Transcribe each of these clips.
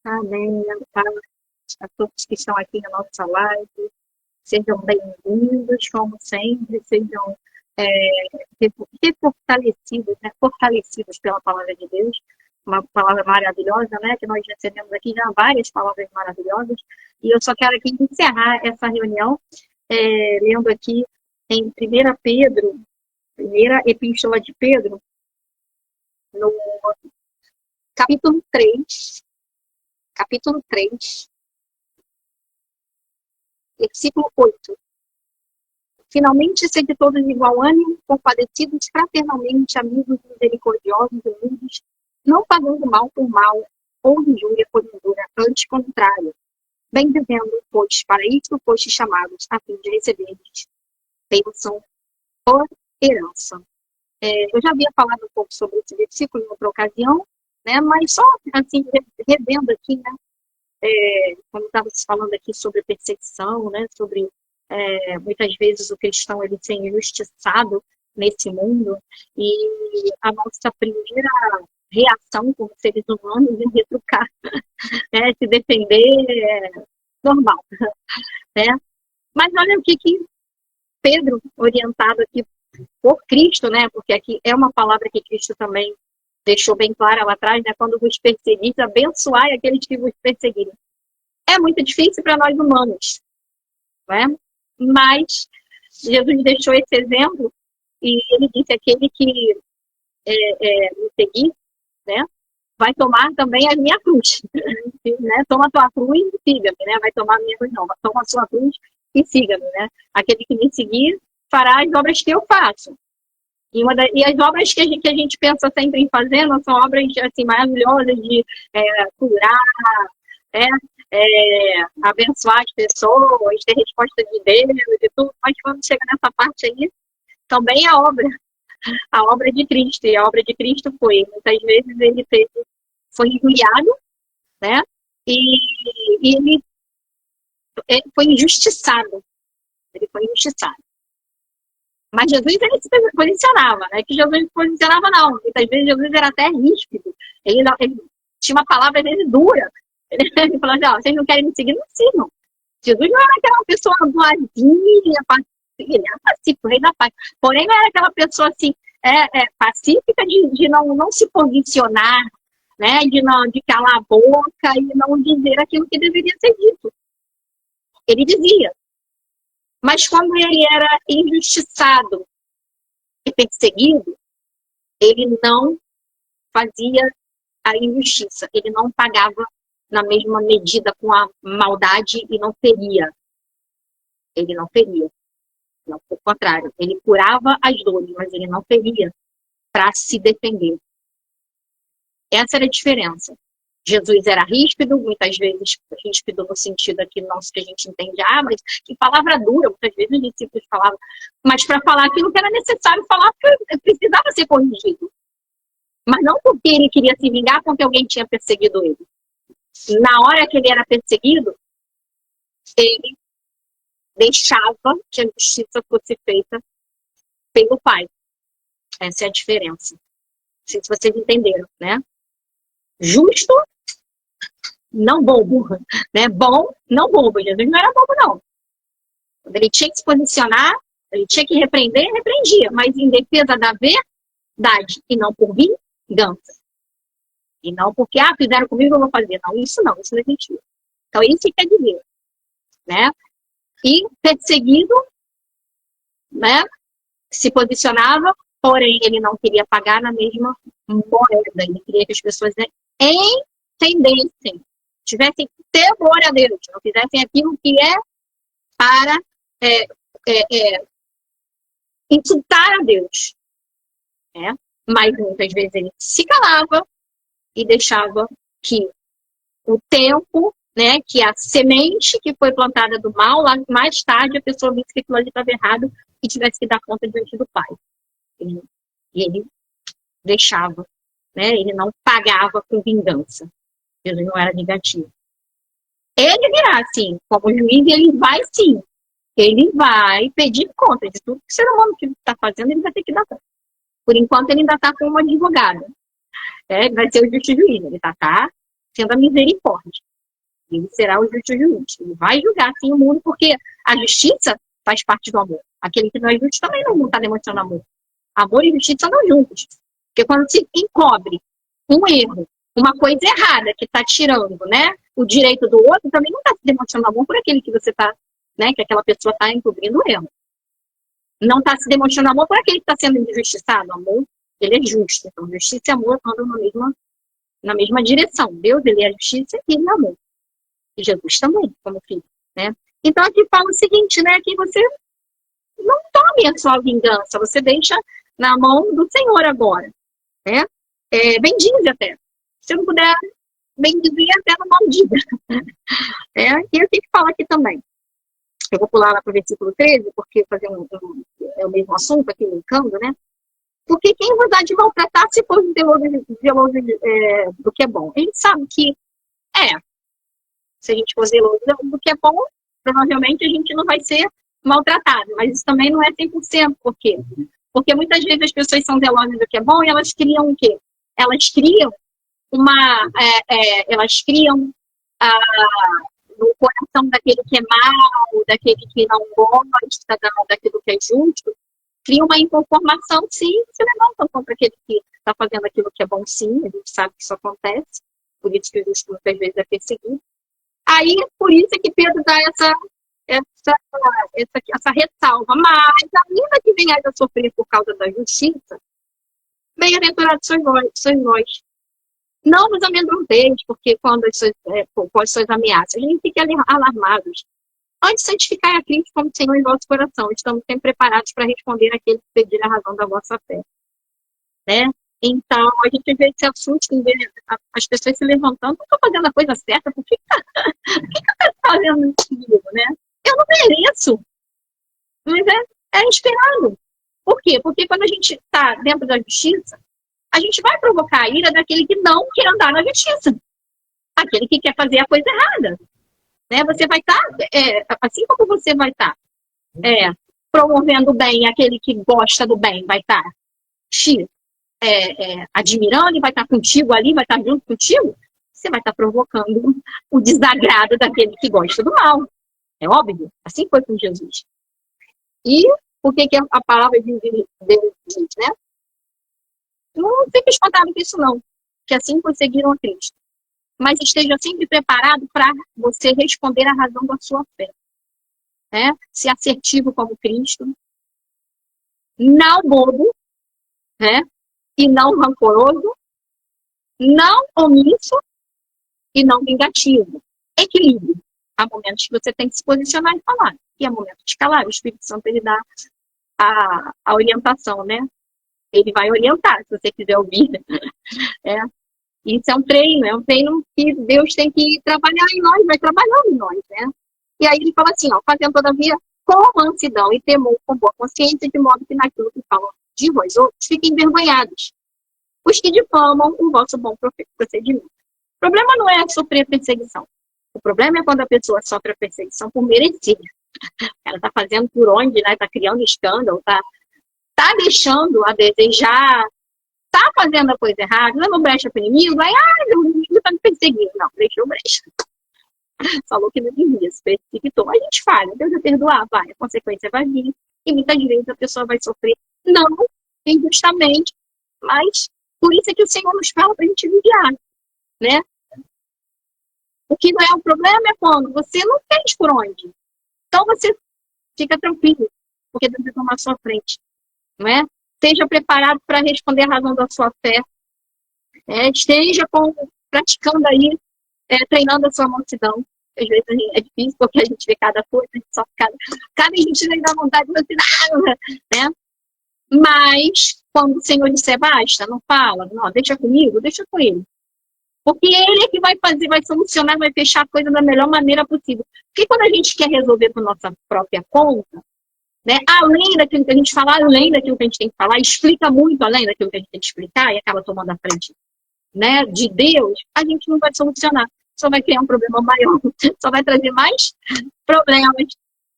Amém. A todos que estão aqui na nossa live, sejam bem-vindos, como sempre, sejam é, fortalecidos, né? Fortalecidos pela palavra de Deus, uma palavra maravilhosa, né? Que nós recebemos aqui já várias palavras maravilhosas, e eu só quero aqui encerrar essa reunião lendo aqui em 1 Pedro, primeira epístola de Pedro, no capítulo 3, versículo 8. Finalmente, sede todos de igual ânimo, compadecidos fraternalmente, amigos misericordiosos e humildes, não pagando mal por mal, ou injúria por injúria, antes contrário. Bem dizendo, pois para isto foste chamados, a fim de receberdes bênção por herança. Eu já havia falado um pouco sobre esse versículo em outra ocasião, né? Mas só assim, revendo aqui, né? Como estava se falando aqui sobre perseguição, né? Sobre muitas vezes o cristão ele ser injustiçado nesse mundo, e a nossa primeira reação como seres humanos é retrucar, se defender é normal, né? Mas olha o que Pedro, orientado aqui por Cristo, né? Porque aqui é uma palavra que Cristo também deixou bem clara lá atrás, né? Quando vos perseguis, abençoai aqueles que vos perseguirem. É muito difícil para nós humanos, né? Mas Jesus deixou esse exemplo e ele disse: aquele que me seguir, né, vai tomar também a minha cruz, né? Toma a tua cruz e siga-me, né? Vai tomar a minha cruz, não, toma a sua cruz e siga-me, né? Aquele que me seguir fará as obras que eu faço. E as obras que a gente pensa sempre em fazer não são obras assim, maravilhosas de curar, né? Abençoar as pessoas, ter resposta de Deus e tudo, mas quando chega nessa parte aí, também a obra de Cristo, e a obra de Cristo muitas vezes ele foi injuriado, né? E ele foi injustiçado, Mas Jesus, ele se posicionava, né? Que Jesus se posicionava, não. Muitas vezes Jesus era até ríspido. Ele tinha uma palavra, às vezes, dura. Ele falava assim: vocês não querem me seguir, não sigam. Jesus não era aquela pessoa boazinha, ele era pacífico, rei da paz. Porém, não era aquela pessoa assim, pacífica de não se posicionar, né? De calar a boca e não dizer aquilo que deveria ser dito. Ele dizia. Mas quando ele era injustiçado e perseguido, ele não fazia a injustiça, ele não pagava na mesma medida com a maldade e não feria. Ele não feria. Não, pelo contrário, ele curava as dores, mas ele não feria para se defender. Essa era a diferença. Jesus era ríspido, muitas vezes ríspido no sentido aqui nosso que a gente entende, mas que palavra dura, muitas vezes os discípulos falavam, mas para falar aquilo que era necessário falar, porque precisava ser corrigido. Mas não porque ele queria se vingar porque alguém tinha perseguido ele. Na hora que ele era perseguido, ele deixava que a justiça fosse feita pelo Pai. Essa é a diferença. Não sei se vocês entenderam, né? Justo, não bobo, né? Bom, não bobo. Jesus não era bobo, não. Quando ele tinha que se posicionar, ele tinha que repreender, repreendia, mas em defesa da verdade e não por vingança. E não porque, fizeram comigo, eu vou fazer. Não, isso não é mentira. Então, isso que quer dizer, né? E perseguido, né? Se posicionava, porém, ele não queria pagar na mesma moeda. Ele queria que as pessoas entendessem, tivessem temor a Deus, não fizessem aquilo que é para insultar a Deus. Né? Mas muitas vezes ele se calava e deixava que o tempo, né, que a semente que foi plantada do mal, lá mais tarde a pessoa visse que aquilo ali estava errado e tivesse que dar conta diante do Pai. E ele deixava, né? Ele não pagava com vingança. Jesus não era vingativo. Ele virá, sim, como juiz, ele vai, sim. Ele vai pedir conta de tudo que o ser humano que está fazendo, ele vai ter que dar conta. Por enquanto, ele ainda está com uma advogada. Ele vai ser o justo juiz. Ele está sendo a misericórdia. Ele será o justo juiz. Ele vai julgar, sim, o mundo, porque a justiça faz parte do amor. Aquele que não é justo também não está demonstrando amor. Amor e justiça andam juntos. Porque quando se encobre um erro, uma coisa errada que está tirando, né, o direito do outro, também não está se demonstrando amor por aquele que você está, né, que aquela pessoa está encobrindo o erro. Não está se demonstrando amor por aquele que está sendo injustiçado. Amor, ele é justo. Então, justiça e amor andam na mesma direção. Deus, ele é justiça e ele é amor. E Jesus também, como filho, né? Então, aqui fala o seguinte, né, que você não tome a sua vingança, você deixa na mão do Senhor agora, né? Bendize até. Se não puder bendizer, até não maldiga. E o que fala aqui também? Eu vou pular lá para o versículo 13, porque fazer é o mesmo assunto aqui, linkando, né? Porque quem vos dá de maltratar se for zeloso do que é bom? A gente sabe que, se a gente for zeloso do que é bom, provavelmente a gente não vai ser maltratado. Mas isso também não é 100%. Por quê? Porque muitas vezes as pessoas são zelosas do que é bom e elas criam o quê? Elas criam no coração daquele que é mau, daquele que não gosta daquilo que é justo, cria uma inconformação, sim, se levantam contra aquele que está fazendo aquilo que é bom, sim, a gente sabe que isso acontece, por isso que o justo muitas vezes é perseguido. Aí, por isso é que Pedro dá essa ressalva, mas ainda que venhais a sofrer por causa da justiça, bem-aventurados sois vós. Não vos amedronteis, porque quando as suas ameaças, a gente fica alarmados. Antes, santificai a Cristo como Senhor em vosso coração. Estamos sempre preparados para responder àquele que pedir a razão da vossa fé. Né? Então, a gente às vezes se assusta em ver as pessoas se levantando. Não estou fazendo a coisa certa, por que está fazendo isso comigo, né? Eu não mereço. Mas é esperado. Por quê? Porque quando a gente está dentro da justiça, a gente vai provocar a ira daquele que não quer andar na justiça. Aquele que quer fazer a coisa errada. Né? Você vai estar, assim como você vai estar promovendo o bem, aquele que gosta do bem vai estar admirando e vai estar contigo ali, vai estar junto contigo, você vai estar provocando o desagrado daquele que gosta do mal. É óbvio. Assim foi com Jesus. E o que a palavra de Deus diz, né? Não fique espantado com isso, não. Que assim conseguiram a Cristo. Mas esteja sempre preparado para você responder à razão da sua fé. Né? Ser assertivo como Cristo. Não bobo. Né? E não rancoroso. Não omisso. E não vingativo. Equilíbrio. Há momentos que você tem que se posicionar e falar. E há momentos de calar. O Espírito Santo, ele dá a orientação, né? Ele vai orientar, se você quiser ouvir. Isso é um treino que Deus tem que trabalhar em nós, vai trabalhando em nós, né? E aí ele fala assim, fazendo todavia com mansidão e temor, com boa consciência, de modo que naquilo que falam de vós outros, fiquem envergonhados os que difamam o vosso bom procedimento. O problema não é sofrer perseguição. O problema é quando a pessoa sofre a perseguição por merecer. Ela está fazendo por onde, né? Está criando escândalo, está deixando a desejar, está fazendo a coisa errada, dando brecha para o inimigo, aí, o inimigo está me perseguindo. Não, deixou brecha. Falou que não devia, se precipitou. A gente falha, Deus vai perdoar, vai, a consequência vai vir. E muitas vezes a pessoa vai sofrer, não injustamente, mas por isso é que o Senhor nos fala para a gente vigiar, né? O que não é um problema é quando você não fez por onde. Então você fica tranquilo, porque Deus vai tomar a sua frente. Não é? Esteja preparado para responder a razão da sua fé. Esteja praticando aí, treinando a sua mansidão. Às vezes é difícil, porque a gente vê cada coisa, a gente só cada gente nem dá vontade de ensinar, né? Mas, quando o Senhor disser basta, não fala, não, deixa comigo, deixa com ele. Porque ele é que vai fazer, vai solucionar, vai fechar a coisa da melhor maneira possível. Porque quando a gente quer resolver por nossa própria conta, né, além daquilo que a gente fala, além daquilo que a gente tem que falar, explica muito além daquilo que a gente tem que explicar e acaba tomando a frente, né, de Deus, a gente não vai solucionar. Só vai criar um problema maior, só vai trazer mais problemas.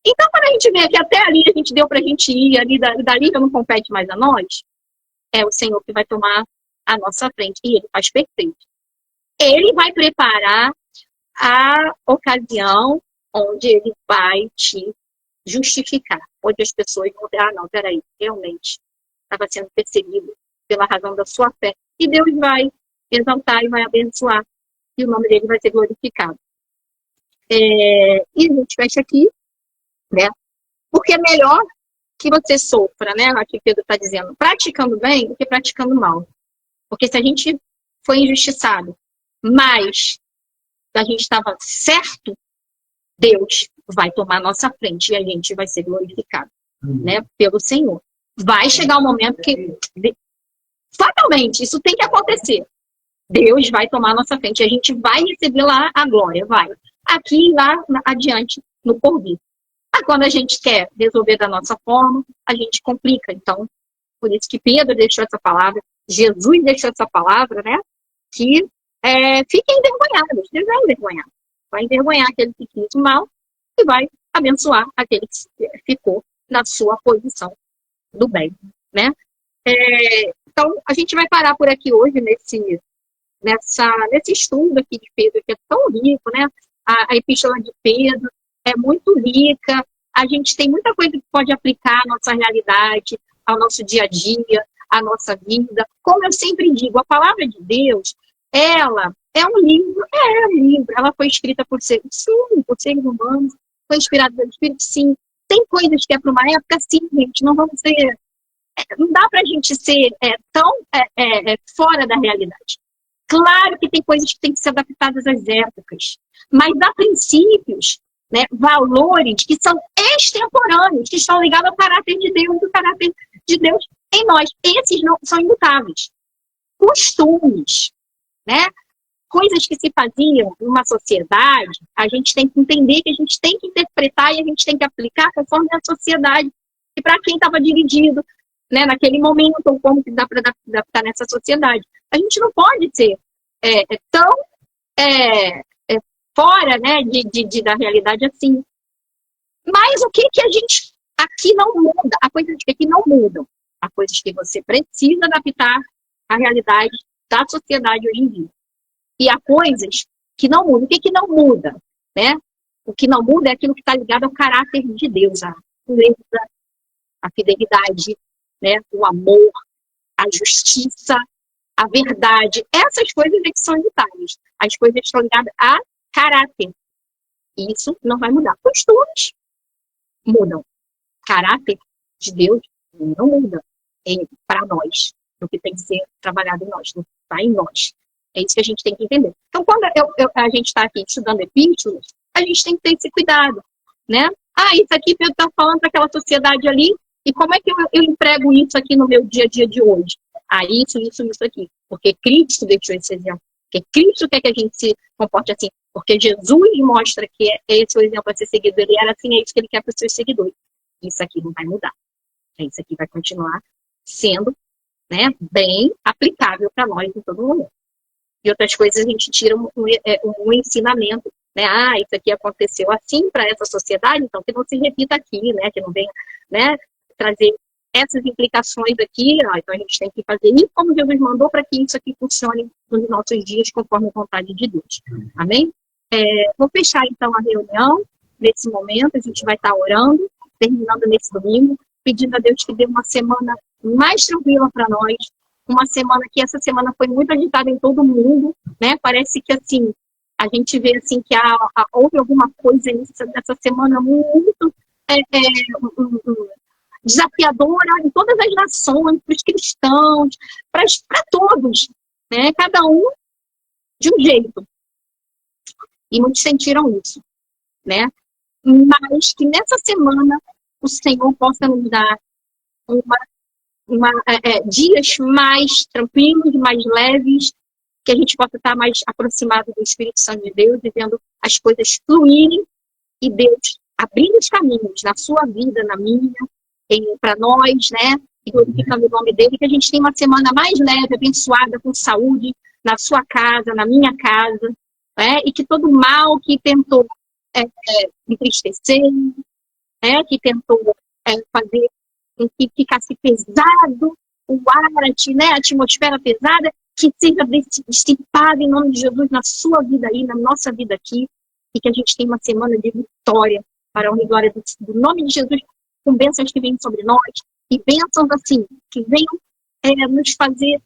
Então, quando a gente vê que até ali a gente deu pra gente ir, ali dali já não compete mais a nós, é o Senhor que vai tomar a nossa frente. E ele faz perfeito. Ele vai preparar a ocasião onde ele vai te justificar. Onde as pessoas vão dizer, não, peraí, realmente estava sendo perseguido pela razão da sua fé. E Deus vai exaltar e vai abençoar. E o nome dele vai ser glorificado. E a gente fecha aqui, né? Porque é melhor que você sofra, né? Aqui Pedro está dizendo, praticando bem do que praticando mal. Porque se a gente foi injustiçado, mas a gente estava certo, Deus vai tomar a nossa frente e a gente vai ser glorificado, né? Pelo Senhor. Vai chegar um momento que, fatalmente, isso tem que acontecer. Deus vai tomar a nossa frente e a gente vai receber lá a glória, vai. Aqui e lá adiante, no porvir. Quando a gente quer resolver da nossa forma, a gente complica. Então, por isso que Pedro deixou essa palavra, Jesus deixou essa palavra, né? Que fiquem envergonhados. Deus vai envergonhar. Vai envergonhar aquele que quis o mal e vai abençoar aquele que ficou na sua posição do bem, né? Então, a gente vai parar por aqui hoje nesse estudo aqui de Pedro, que é tão rico, né? A epístola de Pedro é muito rica, a gente tem muita coisa que pode aplicar à nossa realidade, ao nosso dia a dia, à nossa vida. Como eu sempre digo, a palavra de Deus, ela é um livro, ela foi escrita por seres, sim, por seres humanos, foi inspirada pelo Espírito, sim. Tem coisas que é para uma época, sim, gente, não vamos ser, não dá para a gente ser tão fora da realidade. Claro que tem coisas que têm que ser adaptadas às épocas, mas há princípios, né, valores que são extemporâneos, que estão ligados ao caráter de Deus e o caráter de Deus em nós. Esses não são imutáveis. Costumes, né? Coisas que se faziam numa sociedade, a gente tem que entender que a gente tem que interpretar e a gente tem que aplicar conforme a sociedade. E para quem estava dividido, né, naquele momento, ou como que dá para adaptar nessa sociedade. A gente não pode ser tão fora, né, da realidade assim. Mas o que a gente aqui não muda? Há coisas que aqui não mudam. Há coisas que você precisa adaptar à realidade da sociedade hoje em dia. E há coisas que não mudam. O que não muda? Né? O que não muda é aquilo que está ligado ao caráter de Deus, a pureza, a fidelidade, né? O amor, a justiça, a verdade. Essas coisas é que são imutáveis. As coisas estão ligadas a caráter. Isso não vai mudar. Costumes mudam. Caráter de Deus não muda para nós. O que tem que ser trabalhado em nós, não está em nós. É isso que a gente tem que entender. Então, quando a gente está aqui estudando epístolas, a gente tem que ter esse cuidado, né? Isso aqui Pedro está falando para aquela sociedade ali, e como é que eu emprego isso aqui no meu dia a dia de hoje? Isso aqui. Porque Cristo deixou esse exemplo. Porque Cristo quer que a gente se comporte assim. Porque Jesus mostra que esse é o exemplo a ser seguido. Ele era assim, é isso que ele quer para os seus seguidores. Isso aqui não vai mudar. Isso aqui vai continuar sendo, né, bem aplicável para nós em todo momento. E outras coisas a gente tira um ensinamento, né? Isso aqui aconteceu assim para essa sociedade, então que não se repita aqui, né? Que não venha, né, trazer essas implicações aqui. Então a gente tem que fazer isso como Jesus mandou para que isso aqui funcione nos nossos dias conforme a vontade de Deus. Amém? Vou fechar então a reunião nesse momento. A gente vai estar orando, terminando nesse domingo, pedindo a Deus que dê uma semana mais tranquila para nós. Uma semana que essa semana foi muito agitada em todo mundo, né? Parece que assim a gente vê assim que houve alguma coisa nessa semana muito desafiadora em todas as nações, para os cristãos, para todos, né? Cada um de um jeito. E muitos sentiram isso, né? Mas que nessa semana o Senhor possa nos dar dias mais tranquilos, mais leves, que a gente possa estar mais aproximado do Espírito Santo de Deus e vendo as coisas fluírem e Deus abrindo os caminhos na sua vida, na minha, para nós, né? E glorificando o nome dele, que a gente tenha uma semana mais leve, abençoada, com saúde, na sua casa, na minha casa, né? E que todo mal que tentou entristecer, que tentou fazer com que ficasse pesado o ar, né? A atmosfera pesada, que seja dissipado em nome de Jesus na sua vida aí, na nossa vida aqui, e que a gente tenha uma semana de vitória para a honra e glória do nome de Jesus, com bênçãos que vêm sobre nós, e bênçãos assim, que venham nos fazer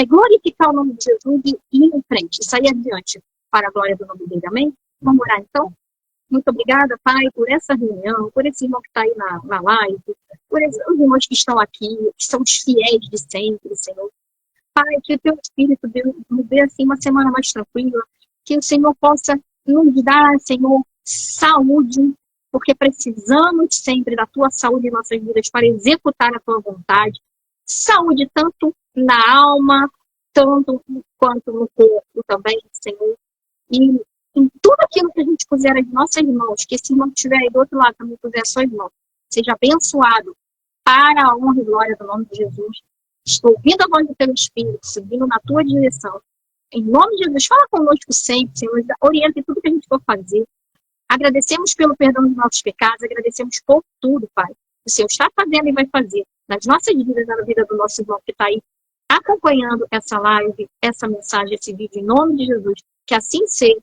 glorificar o nome de Jesus e ir em frente, sair adiante para a glória do nome dele. Amém? Vamos orar então? Muito obrigada, Pai, por essa reunião, por esse irmão que está aí na live, por os irmãos que estão aqui, que são os fiéis de sempre, Senhor. Pai, que o teu Espírito nos dê assim uma semana mais tranquila, que o Senhor possa nos dar, Senhor, saúde, porque precisamos sempre da tua saúde em nossas vidas para executar a tua vontade. Saúde tanto na alma, tanto quanto no corpo também, Senhor. E em tudo aquilo que a gente puser as nossas mãos, que esse irmão que estiver aí do outro lado também puser as suas mãos, seja abençoado para a honra e glória do nome de Jesus. Estou ouvindo a voz do teu Espírito, seguindo na tua direção. Em nome de Jesus, fala conosco sempre, Senhor, orienta em tudo que a gente for fazer. Agradecemos pelo perdão dos nossos pecados, agradecemos por tudo, Pai. O Senhor está fazendo e vai fazer nas nossas vidas, na vida do nosso irmão que está aí acompanhando essa live, essa mensagem, esse vídeo, em nome de Jesus. Que assim seja,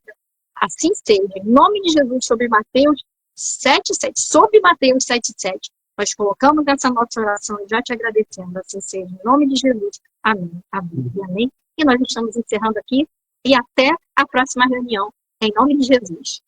em nome de Jesus, sobre Mateus 7,7, sobre Mateus 7,7. Nós colocamos essa nossa oração e já te agradecendo, assim seja, em nome de Jesus. Amém, amém e amém. E nós estamos encerrando aqui e até a próxima reunião, em nome de Jesus.